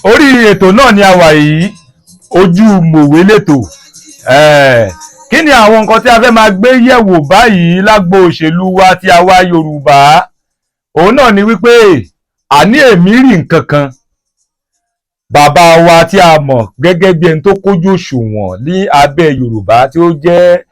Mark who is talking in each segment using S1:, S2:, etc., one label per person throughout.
S1: Orí ètò náà ni a wà yìí, ojú mòwe lẹ́tò. Kí ni àwọn nǹkan tí a fẹ́ máa gbé yẹ̀wò báyìí lágbo òṣèlú wa tí a wá Yorùbá? Òun náà ni wípé àní èmi rí nǹkan kan, bàbá wa tí a mọ̀ gẹ́gẹ́ bí ẹni tó kójú òṣùwọ̀n ní abẹ́ Yorùbá tí ó jẹ́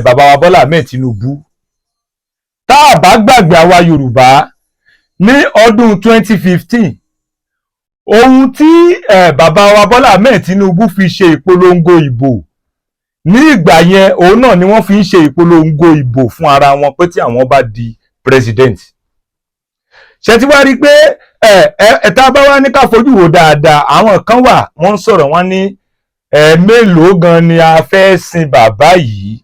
S1: bàbá wa Bọ́lá Ahmed Tinubu. Tá a bá gbàgbé àwa Yorùbá ní ọdún 2015, ohun tí bàbá wa Bọ́lá Ahmed Tinubu fi ṣe ìpolongo ìbò ní ìgbà yẹn, òun náà ni wọ́n fi ń ṣe ìpolongo ìbò fún ara wọn pé tí àwọn bá di president. Ṣé ti wá rí pé tá bá wá ní ká fojú wò dáadáa, àwọn kan wà wọ́n ń sọ̀rọ̀ wọ́n ní mélòó gan ni a fẹ́ sin bàbá yìí,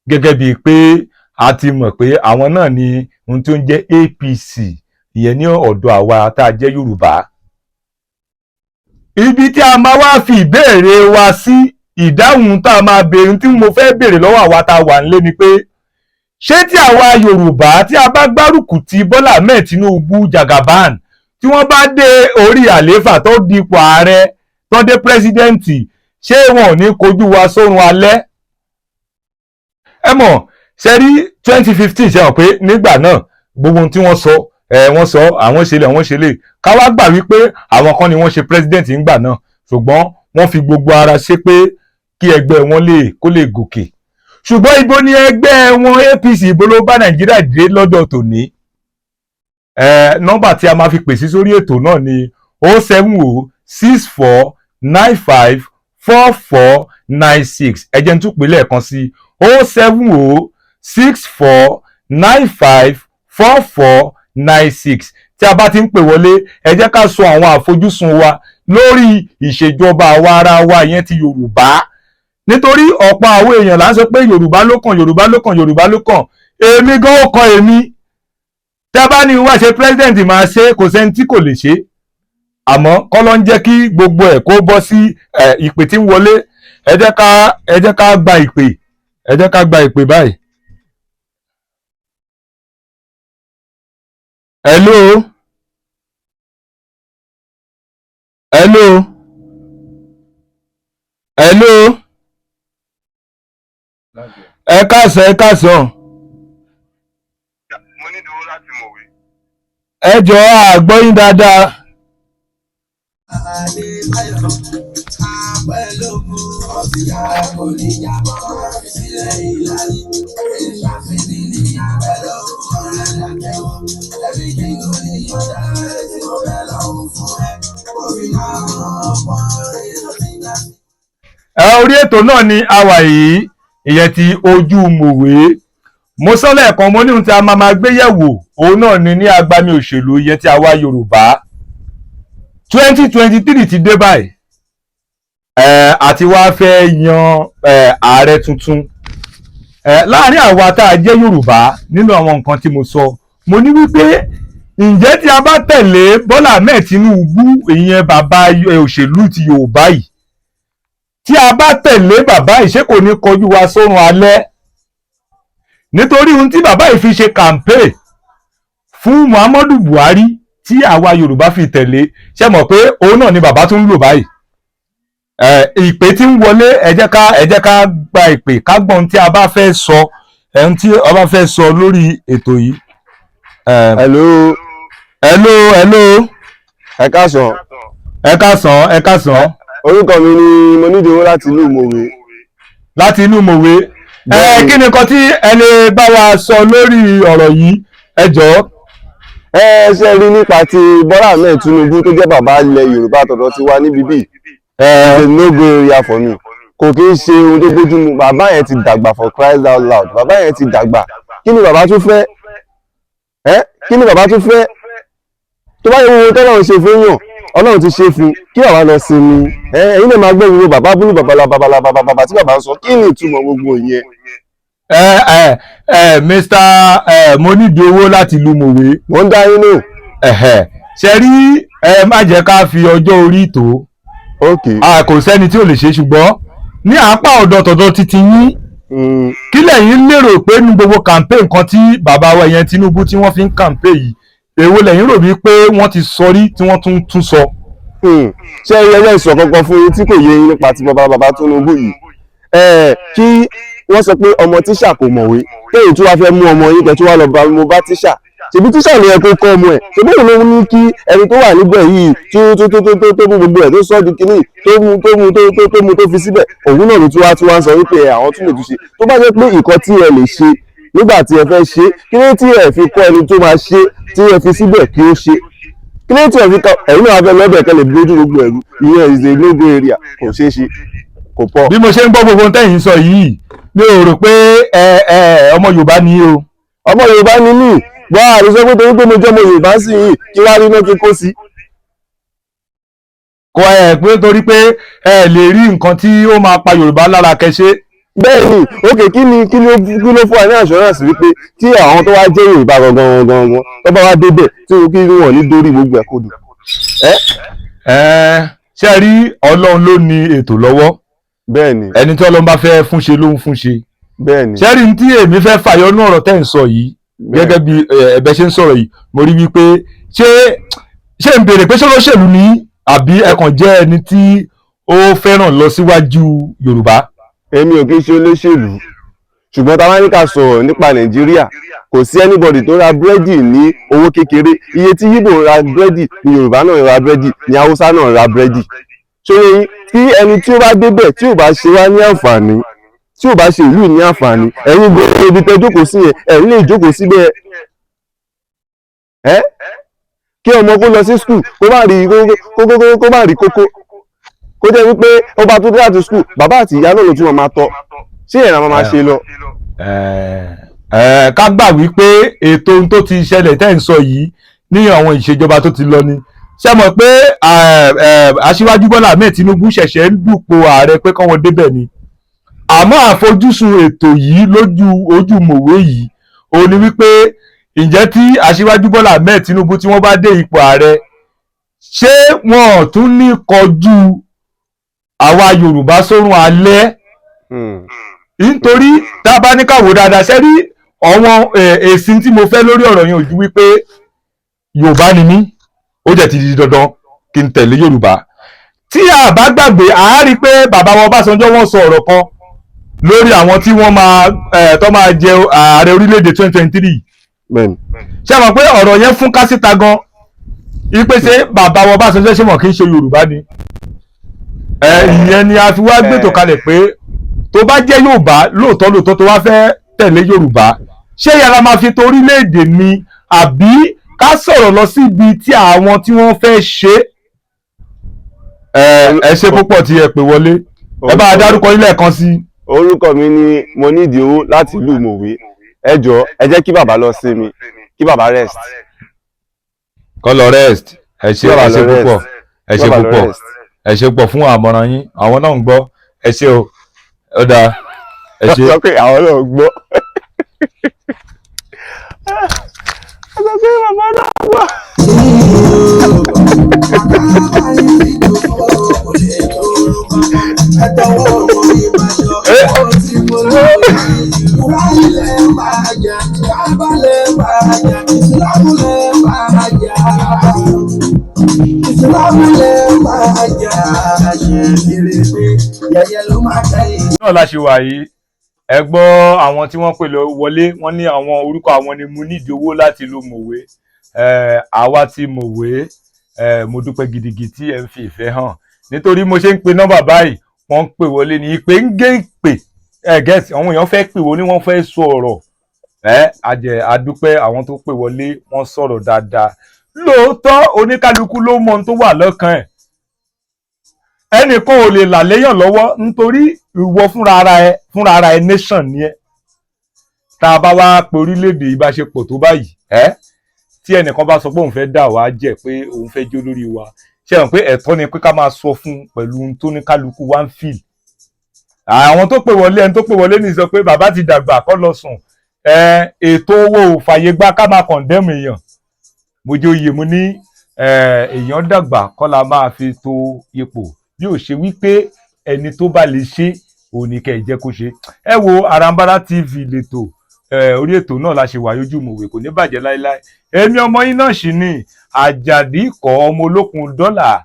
S1: gẹ́gẹ́ bíi pé a ti mọ̀ pé àwọn náà ni ohun tó ń jẹ́ APC, ìyẹn ní ọ̀dọ̀ àwa tá a jẹ́ Yorùbá. Ibi tí a máa wá fi ìbéèrè wa sí, ìdáhùn tá a máa béèrè, tí mo fẹ́ béèrè lọ́wọ́ àwa tá a wà nílé ni pé ṣé tí àwa Yorùbá tí a bá gbárùkù ti Bọ́lá Ahmed Tinubu Jagaban, tí wọ́n bá dé orí àlééfà tó dipò ààrẹ tó dé pírẹsidẹ́ǹtì, ṣé wọn ò ní kojú wa sórun alẹ́? Ẹ mọ̀, ṣe rí 2015 ṣe hàn pé nígbà náà gbogbo ohun tí wọ́n sọ àwọn ṣẹlẹ̀ ká wá gbà wípé àwọn kan ni wọ́n ṣe president nígbà náà, ṣùgbọ́n wọ́n fi gbogbo ara ṣe pé kí ẹgbẹ́ wọn kó lè gòkè. Ṣùgbọ́n ibo ni ẹgbẹ́ wọn APC ibo ló bá Nàìjíríà dé lọ́dọ̀ tòní? Nọ́mbà tí a máa fi pèsè sórí ètò náà ni 07064944496. ẹ jẹ́ n tún pè lẹ́ẹ̀kan sí 07064954496. tí a bá ti ń pè wọlé, ẹ jẹ́ ká sọ àwọn àfojúsùn wa lórí ìṣèjọba àwa ara wa ìyẹn ti Yorùbá. Nítorí ọ̀pọ̀ àwọn èèyàn là ń sọ pé Yorùbá ló kàn, Yorùbá ló kàn, Yorùbá ló kàn. Èmi gan ó kan èmi. Tẹ́ bá ní wá ṣe president máa ṣe, kò sẹ́ni tí kò lè ṣe. Àmọ́ kọ́lọ́ ń jẹ́ kí gbogbo ẹ̀ kó bọ́ sí ìpè tí ń wọlé. Ẹ jẹ́ ká gba ìpè. Ẹ jẹ́ ká gba ìpè báyìí. Hello. Hello. Hello. Ẹ káàsán.
S2: Mo ní ìdúró láti mọ̀wé.
S1: Ẹ jọ̀ọ́ àgbọ́ yín dáadáa. Orí ètò náà ni a wà yìí, ìyẹn ti ojú mòwe. Mo sọ lẹ́ẹ̀kan, mo ní ohun tí a máa gbé yẹ̀wò, òun náà ni ní agbami òṣèlú ìyẹn tí a wá Yorùbá. 2023 ti dé báyìí, àti wá fẹ́ yan ààrẹ tuntun. Láàárín àwa tá a jẹ́ Yorùbá, nínú àwọn nǹkan tí mo sọ, mo ní wípé ǹjẹ́ tí a bá tẹ̀lé Bọ́lá Ahmed Tinubu, ìyẹn bàbá òṣèlú ti Yorùbá yìí, tí a bá tẹ̀lé bàbá yìí, ṣé kò ní kọjú wa sórun alẹ́? Nítorí ohun tí bàbá yìí fi ṣe campaign fún Muhammadu Buhari tí àwa Yorùbá fi tẹ̀lé, ṣe mọ̀ pé òun náà ni bàbá tún ń lò báyìí. Ìpè tí ń wọlé, ẹ jẹ́ ká gba ìpè, ká gbọ́ ohun tí a bá fẹ́ sọ, ohun tí a bá fẹ́ sọ lórí ètò yìí.
S3: Hello. Ẹ káàsán. Orúkọ mi ni Monídìwó láti ìlú Mòwe.
S1: Láti ìlú Mòwe. Kí ni nǹkan tí ẹ lè bá wa sọ lórí ọ̀rọ̀ yìí, ẹ jọ̀ọ́?
S3: Ṣe rí nípa ti Bọ́lá Ahmed Tinubu tó jẹ́ bàbá ilẹ̀ Yorùbá tọ̀dọ̀ ti wá níbí bí no go area for me. Kò kí ń ṣe ohun tó bójúmu. Bàbá yẹn ti dàgbà, for crying out loud. Bàbá yẹn ti dàgbà. Kí ni bàbá tún fẹ́? Tó bá yẹ wo tọ́lọ́run ṣe fún yàn, Ọlọ́run ti ṣe fún, kí bàbá lọ sinmi. Ẹ̀yin lè máa gbọ́ ìwé bàbá búrú bàbá tí bàbá ń sọ. Kí ni ìtumọ̀ gbogbo ìyẹn?
S1: Mr. Monídìwó láti ìlú Mòwe.
S3: Mo ń dá yín nù.
S1: Ṣe rí, má jẹ́ ká fi ọjọ́ orí tó. kò sẹ́ni tí ò lè ṣe ṣùgbọ́n ní apá ọ̀dọ̀ tọ̀dọ̀ títí yín kí lẹ̀yin lérò pé ní gbogbo campaign kan tí bàbá wa yẹn Tinubu tí wọ́n fi ń campaign yìí èwo lẹ̀yin rò wípé wọ́n ti sọ rí tí wọ́n tún sọ.
S3: ṣé ẹyẹ ìsọ kankan fún yín tí kò yé yín nípa ti bàbá Tinubu yìí kí wọ́n sọ pé ọmọ tíṣà kò mọ̀wé kéyìn tí wàá fẹ́ mú ọmọ yín kẹ́ tí wàá lọ bá tíṣà ṣèbí tíṣà ni ẹ kó kọ́ ọmọ ẹ̀ ṣèbí òun ló ní kí ẹni tó wà níbẹ̀ yìí tó mú gbogbo ẹ̀ tó sọ́ di kínní tó mú tó fi síbẹ̀ òun náà ló tún wá ń sọ wípé àwọn tún lè tún ṣe tó bá jẹ́ pé nǹkan tí ẹ lè ṣe nígbà tí ẹ fẹ́ ṣe kí ló tí ẹ fi kọ́ ẹni tó máa ṣe tí ẹ fi síbẹ̀ kí ó ṣe kí ló tí ẹ fi kọ́ ẹ̀yin náà fẹ́ lọ́bẹ̀ kẹ́ lè bójú gbogbo ẹ̀rú ìyẹn is a no-go area kò ṣeé ṣe kò pọ̀.
S1: bí mo ṣe ń gbọ́ gbogbo tẹ́yìn sọ yìí mi ò rò pé ọmọ Yorùbá ni o.
S3: ọmọ Yorùbá ni mí gbọ́ àrísọ pé torí pé mo jẹ́ ọmọ Yorùbá sí yìí kí wá rí náà kí kó sí.
S1: kò pé torí pé ẹ lè rí nǹkan tí ó máa pa Yorùbá lára kẹṣe.
S3: bẹ́ẹ̀ ni òkè kí ló fún wa ní assurance wípé tí àwọn tó wá jẹ́ Yorùbá gangan tó bá wá débẹ̀ tí kí wọ́n ní dórí gbogbo ẹ̀ kodò.
S1: ṣé ẹ rí Ọlọ́run ló ní ètò lọ́wọ́.
S3: bẹ́ẹ̀ni
S1: ẹni tí Ọlọ́run bá fẹ́ fún ṣe ló ń fún ṣe.
S3: bẹ́ẹ̀ni
S1: ṣé rí ní tí èmi fẹ́ fàyọ ní ọ̀rọ̀ tẹ́ ń sọ yìí gẹ́gẹ́ bí ẹ̀bẹ̀ ṣe ń sọ̀rọ̀ yìí mo rí wípé ṣé ń béèrè pé ṣé olóṣèlú ni àbí ẹ kàn jẹ́ ẹni tí ó fẹ́ràn lọ síwájú Yorùbá.
S3: èmi ò kí ń ṣe olóṣèlú ṣùgbọ́n tá a bá ní ká sọ̀rọ̀ nípa Nàìjíríà kò sí anybody tó ra búrẹ́dì ní owó kékeré iye tí Yíbò ra búrẹ́dì ní Yorùbá náà ra búrẹ́dì ní Haúsá náà ra búrẹ́dì ṣòro tí ẹni tí ó bá débẹ̀ tí ò bá ṣe wá ní àǹfààní tí ò bá ṣe ìlú ní àǹfààní ẹ̀yin gbogbo ibi tẹ́ jókòó sí yẹn ẹ̀yin lè jókòó síbẹ̀ kí ọmọ kó lọ sí skul kó má rí kókó kó jẹ́ wípé ó bá tó dé láti skul bàbá àti ìyá náà ló tún máa tọ́ ṣé ẹ̀rọ máa ṣe lọ.
S1: ká gbà wípé ètò ohun tó ti ṣẹlẹ̀ tẹ́ ń sọ yìí ní àwọn ìṣèjọba tó ti lọ ni ṣé mọ̀ pé aṣíwájú Bọ́lá Ahmed Tinubu ṣẹ̀ṣẹ̀ ń dùpò ààrẹ pé kọ́wọn débẹ̀ ni àmọ́ àfojúsùn ètò yìí lójú ojú mòwe yìí òun ni wípé ǹjẹ́ tí aṣíwájú Bọ́lá Ahmed Tinubu tí wọ́n bá dé ipò ààrẹ ṣé wọn tún ní kọjú àwa Yorùbá sórun alẹ́ nítorí tá a bá ní ká wò dáadáa ṣe rí àwọn èsì tí mo fẹ́ lórí ọ̀rọ̀ yẹn ò ju wípé Yorùbá ni mí ó jẹ́ ti di dandan kí n tẹ̀lé Yorùbá tí a bá gbàgbé a rí pé bàbá wọn Ọbásanjọ́ wọ́n sọ ọ̀rọ̀ kan lórí àwọn tí wọ́n máa jẹ ààrẹ orílẹ̀-èdè 2023 ṣé mọ̀ pé ọ̀rọ̀ yẹn fún kásíta gan ipe ṣe bàbá wọn Ọbásanjọ́ ṣe mọ̀ kí n ṣe Yorùbá ni ìyẹn ni a fi wá gbètò kalẹ̀ pé tó bá jẹ́ Yorùbá lóòótọ́ tó wá fẹ́ tẹ̀lé Yorùbá ṣé yàrá máa fi tó orílẹ̀-èdè ni àbí ká sọ̀rọ̀ lọ síbi tí àwọn tí wọ́n fẹ́ ṣe ẹ ṣe púpọ̀ tí ẹ pè wọlé ẹ bá a dárúkọ yín lẹ́ẹ̀kan sí.
S3: orúkọ mi ni mo nídìí owó láti ìlú Mòwe ẹ jọ̀ọ́ ẹ jẹ́ kí bàbá lọ sinmi kí bàbá rest.
S1: kọ́ lọ rest ẹ ṣe púpọ̀ ẹ ṣe púpọ̀ fún àmọ̀ràn yín àwọn náà ń gbọ́ ẹ ṣe o ó dáa ẹ ṣe.
S3: sọ pé àwọn náà gbọ́. sọ pé bàbá náà gbọ́.
S1: náà la ṣe wà yìí ẹ gbọ́ àwọn tí wọ́n pè lọ wọlé wọ́n ní àwọn orúkọ àwọn ni mo nídìí owó láti lo Mòwe àwa ti Mòwe mo dúpẹ́ gidigidi tí ẹ ń fi ìfẹ́ hàn nítorí mo ṣe ń pe nọ́mbà báyìí wọ́n ń pè wọlé ní ìpè ń gé ìpè gẹ́ẹ̀sì àwọn èèyàn fẹ́ pè wọlé wọ́n fẹ́ sọ̀rọ̀ adúpẹ́ àwọn tó pè wọlé wọ́n sọ̀rọ̀ dáadáa lóòótọ́ oníkálukú ló mọ ohun tó wà lọ́kàn ẹ̀ ẹnìkan ò lè là léyàn lọ́wọ́ nítorí ìwọ fúnra ara ẹ nation ni ẹ tá a bá wá pe orílẹ̀-èdè ìbáṣepọ̀ tó báyìí tí ẹnìkan bá sọ pé òun fẹ́ dà wá jẹ́ pé òun fẹ́ jó lórí wa ṣe hàn pé ẹ̀tọ́ ni pé ká máa sọ fún un pẹ̀lú ohun tó ní kálukú wá ń fìl àwọn tó pè wọlé ẹni tó pè wọlé ní sọ pé bàbá ti dàgbà kọ́ lọ sùn ètò owó fàyè gbà ká máa kọ̀ndẹ́mù èèyàn mo jẹ́ oyè mo ní èèyàn dàgbà kọ́ la máa fi to ipò bí ó ṣe wípé ẹni tó bá lè ṣe òní kẹ́ ẹ jẹ́ kó ṣe. Ẹ wo Arambara TV lẹ́tọ̀ orí ètò náà la ṣe wà Ojú Ìmọ̀wé kò ní bàjẹ́ láéláé. Èmi ọmọ yín náà ṣì ní Àjàdí kọ́ ọmọ olókun dọ́là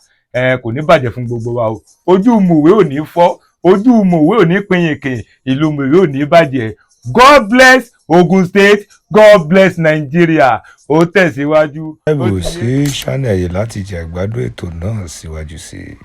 S1: kò ní bàjẹ́ fún gbogbo wa o. Ojú Ìmọ̀wé ò ní fọ́, Ojú Ìmọ̀wé ò ní pinyìnkìn, ìlú Ìmọ̀wé ò ní bàjẹ́. God bless Ogun State, God bless Nigeria. Ó tẹ̀síwájú.
S2: ẹ bò sí channel yìí láti jẹ àgbádùn ètò náà síwájú sí i.